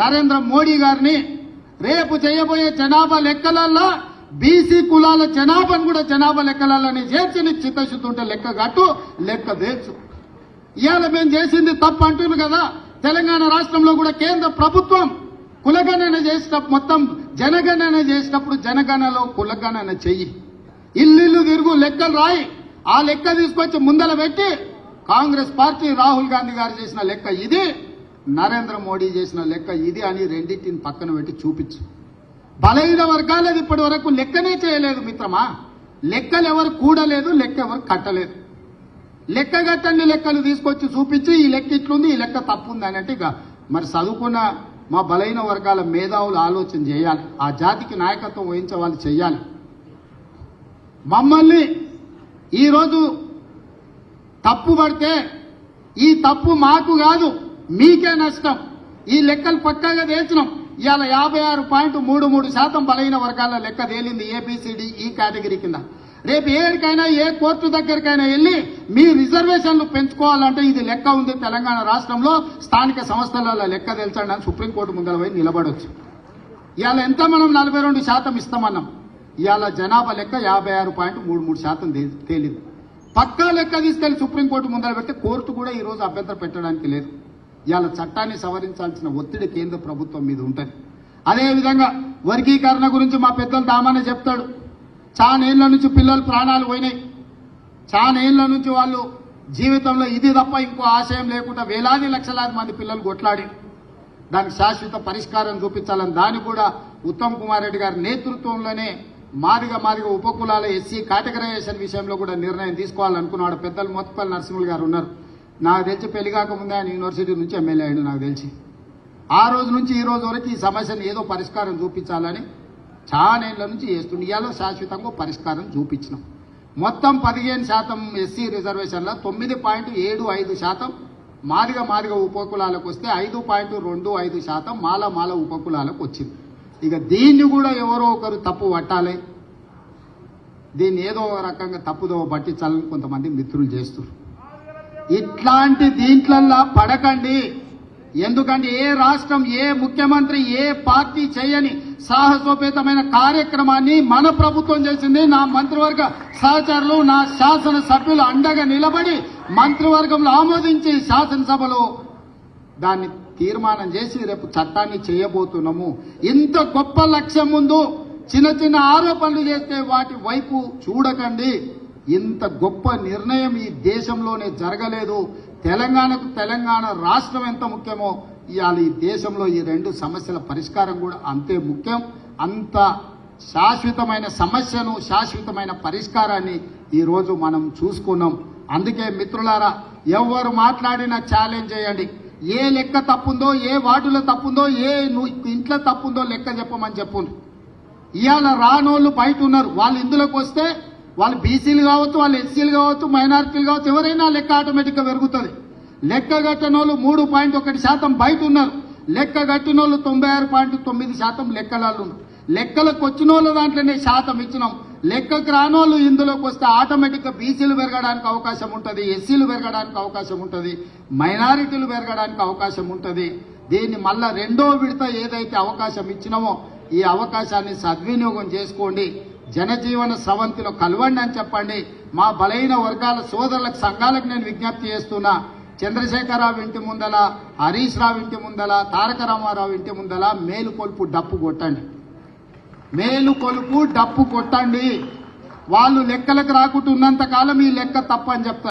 నరేంద్ర మోడీ గారిని రేపు చేయబోయే జనాభా లెక్కలల్లో బీసీ కులాల జనాభాను కూడా జనాభా లెక్కలలోనే చేర్చి నీకు చిత్తశుద్ధి ఉంటే లెక్క కట్టు, లెక్క తెచ్చు. ఇవాళ మేము చేసింది తప్పు అంటున్నారు కదా. తెలంగాణ రాష్ట్రంలో కూడా కేంద్ర ప్రభుత్వం కులగణన చేసినప్పుడు, మొత్తం జనగణన చేసినప్పుడు జనగణనలో కులగణన చెయ్యి, ఇల్లు తిరుగు లెక్కలు రాయి. ఆ లెక్క తీసుకొచ్చి ముందల పెట్టి కాంగ్రెస్ పార్టీ రాహుల్ గాంధీ గారు చేసిన లెక్క ఇది, నరేంద్ర మోడీ చేసిన లెక్క ఇది అని రెండింటిని పక్కన పెట్టి చూపించు. బలహీన వర్గాలది ఇప్పటి వరకు లెక్కనే చేయలేదు మిత్రమా. లెక్కలు ఎవరు కూడలేదు, లెక్క ఎవరు కట్టలేదు. లెక్క కట్టండి లెక్కలు తీసుకొచ్చి చూపించి ఈ లెక్క ఇట్లుంది, ఈ లెక్క తప్పుంది అన్నట్టు ఇక మరి చదువుకున్న మా బలహీన వర్గాల మేధావులు ఆలోచన చేయాలి. ఆ జాతికి నాయకత్వం వహించే వాళ్ళు చేయాలి. మమ్మల్ని ఈరోజు తప్పు పడితే ఈ తప్పు మాకు కాదు, మీకే నష్టం. ఈ లెక్కలు పక్కాగా తేల్చినాం. ఇవాళ 56.33% బలహీన వర్గాల లెక్క తేలింది ఏబిసిడి ఈ కేటగిరీ కింద. రేపు ఏడికైనా ఏ కోర్టు దగ్గరికైనా వెళ్ళి మీ రిజర్వేషన్లు పెంచుకోవాలంటే ఇది లెక్క ఉంది తెలంగాణ రాష్ట్రంలో, స్థానిక సంస్థల లెక్క తెలుసండి అని సుప్రీంకోర్టు ముందర పోయి నిలబడవచ్చు. ఇవాళ ఎంత మనం 42% ఇస్తామన్నాం. ఇవాళ జనాభా లెక్క 56.33% తేలింది. పక్కా లెక్క తీసుకెళ్లి సుప్రీంకోర్టు ముందర పెడితే కోర్టు కూడా ఈ రోజు అభ్యంతరం పెట్టడానికి లేదు. ఇవాళ చట్టాన్ని సవరించాల్సిన ఒత్తిడి కేంద్ర ప్రభుత్వం మీద ఉంటుంది. అదేవిధంగా వర్గీకరణ గురించి మా పెద్దలు దామానే చెప్తాడు. చానేళ్ల నుంచి పిల్లలు ప్రాణాలు పోయినాయి. చానేళ్ల నుంచి వాళ్ళు జీవితంలో ఇది తప్ప ఇంకో ఆశయం లేకుండా వేలాది లక్షలాది మంది పిల్లలు కొట్లాడి దానికి శాశ్వత పరిష్కారం చూపించాలని దాన్ని కూడా ఉత్తమ్ కుమార్ రెడ్డి గారి నేతృత్వంలోనే మాదిగ ఉపకులాల ఎస్సీ కేటగరైజేషన్ విషయంలో కూడా నిర్ణయం తీసుకోవాలనుకున్నాడు. పెద్దలు మోత్పల్లి నరసింహులు గారు ఉన్నారు. నాకు తెలిసి పెళ్లి కాకముందే ఆయన యూనివర్సిటీ నుంచి ఎమ్మెల్యే అయ్యాడు నాకు తెలిసి. ఆ రోజు నుంచి ఈ రోజు వరకు ఈ సమస్యను ఏదో పరిష్కారం చూపించాలని చాలా ఏళ్ల నుంచి చేస్తుండే. ఇవాళ శాశ్వతంగా పరిష్కారం చూపించినాం. మొత్తం 15% ఎస్సీ రిజర్వేషన్ల 9.75% మాదిగ ఉపకులాలకు వస్తే 5.25% మాల ఉపకులాలకు వచ్చింది. ఇక దీన్ని కూడా ఎవరో ఒకరు తప్పు పట్టాలి, దీన్ని ఏదో రకంగా తప్పుదో పట్టించాలని కొంతమంది మిత్రులు చేస్తున్నారు. ఇట్లాంటి దీంట్లల్లా పడకండి. ఎందుకంటే ఏ రాష్ట్రం, ఏ ముఖ్యమంత్రి, ఏ పార్టీ చేయని సాహసోపేతమైన కార్యక్రమాన్ని మన ప్రభుత్వం చేసింది. నా మంత్రివర్గ సహచరులు, నా శాసనసభ్యులు అండగా నిలబడి మంత్రివర్గంలో ఆమోదించి శాసనసభలో దాన్ని తీర్మానం చేసి రేపు చట్టాన్ని చేయబోతున్నాము. ఇంత గొప్ప లక్ష్యం ముందు చిన్న ఆరోపణలు చేస్తే వాటి వైపు చూడకండి. ఇంత గొప్ప నిర్ణయం ఈ దేశంలోనే జరగలేదు. తెలంగాణ రాష్ట్రం ఎంత ముఖ్యమో ఇవాళ ఈ దేశంలో ఈ రెండు సమస్యల పరిష్కారం కూడా అంతే ముఖ్యం. అంత శాశ్వతమైన సమస్యను, శాశ్వతమైన పరిష్కారాన్ని ఈరోజు మనం చూసుకున్నాం. అందుకే మిత్రులారా, ఎవరు మాట్లాడినా ఛాలెంజ్ చేయండి. ఏ లెక్క తప్పుందో, ఏ వార్డులో తప్పుందో, ఏ ఇంట్లో తప్పుందో లెక్క చెప్పమని చెప్పుండ్రు. ఇవాళ రానోళ్ళు బయట ఉన్నారు. వాళ్ళు ఇందులోకి వస్తే వాళ్ళు బీసీలు కావచ్చు, వాళ్ళు ఎస్సీలు కావచ్చు, మైనారిటీలు కావచ్చు, ఎవరైనా లెక్క ఆటోమేటిక్గా పెరుగుతుంది. లెక్క కట్టినోళ్ళు 3.1% బయట ఉన్నారు. లెక్క కట్టినోళ్ళు 96.9% లెక్కలలో ఉన్నారు. లెక్కలకు వచ్చిన వాళ్ళు దాంట్లోనే శాతం ఇచ్చినాం. లెక్కకు రానోళ్ళు ఇందులోకి వస్తే ఆటోమేటిక్గా బీసీలు పెరగడానికి అవకాశం ఉంటుంది, ఎస్సీలు పెరగడానికి అవకాశం ఉంటుంది, మైనారిటీలు పెరగడానికి అవకాశం ఉంటుంది. దీన్ని మళ్ళా రెండో విడత ఏదైతే అవకాశం ఇచ్చినామో ఈ అవకాశాన్ని సద్వినియోగం చేసుకోండి. జనజీవన స్రవంతిలో కలవండి అని చెప్పండి. మా బలహీన వర్గాల సోదరులకు, సంఘాలకు నేను విజ్ఞప్తి చేస్తున్నా. చంద్రశేఖరరావు ఇంటి ముందల, హరీష్ రావు ఇంటి ముందల, తారక రామారావు ఇంటి ముందల మేలుకొలుపు డప్పు కొట్టండి. మేలుకొలుపు డప్పు కొట్టండి. వాళ్ళు లెక్కలకు రాకుంటున్నంత కాలం ఈ లెక్క తప్పని చెప్తారు.